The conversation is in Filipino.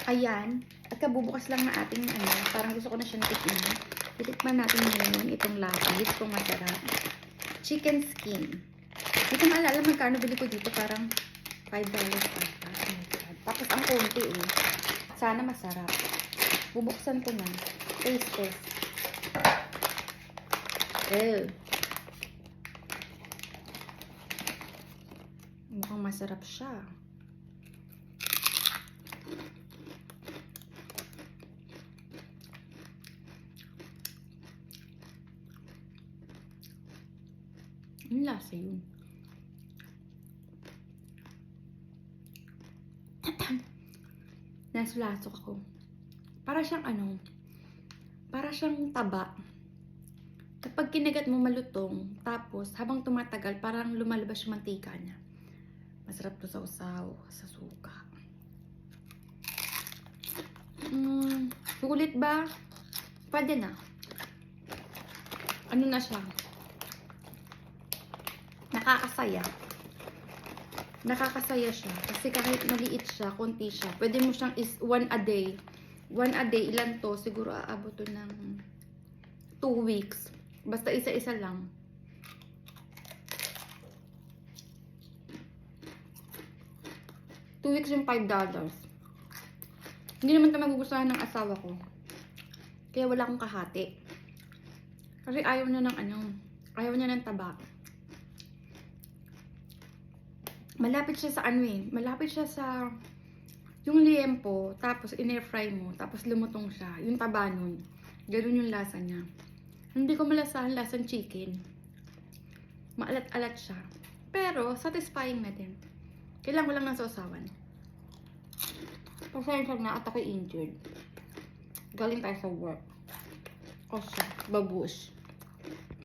Ayan. At kabubukas lang na ating parang gusto ko na siyang tikman. Titikman natin ngayon itong lapis kung masarap. Chicken skin. Hindi ko maalala magkano bili ko dito. Parang $5 ata. Oh my God. Tapos ang konti eh. Sana masarap. Bubuksan ko na. Taste test. Mukhang masarap siya. Ang lasa yun. Nasulasok ako. Para siyang para siyang taba. Kapag kinagat mo malutong, tapos habang tumatagal, parang lumalabas yung mantika niya. Masarap to sa usaw, sa suka. Sulit ba? Pwede na. Ano na siya? Nakakasaya. Nakakasaya siya. Kasi kahit maliit siya, konti siya. Pwede mo siyang one a day. One a day, ilan to? Siguro aabot to ng 2 weeks. Basta isa-isa lang. $2 weeks yung $5. Hindi naman ito magugustuhan ng asawa ko. Kaya wala akong kahati. Kasi ayaw niya ng ayaw niya ng taba. Malapit siya sa malapit siya sa yung liempo, tapos in-air fry mo, tapos lumutong siya. Yung taba nun. Ganun yung lasa niya. Hindi ko malasahan lasang chicken. Maalat-alat siya. Pero, satisfying na din. Kailangan ko lang ng sausawan. Pasensya na at ako'y injured. Galing tayo sa work. O siya, babush.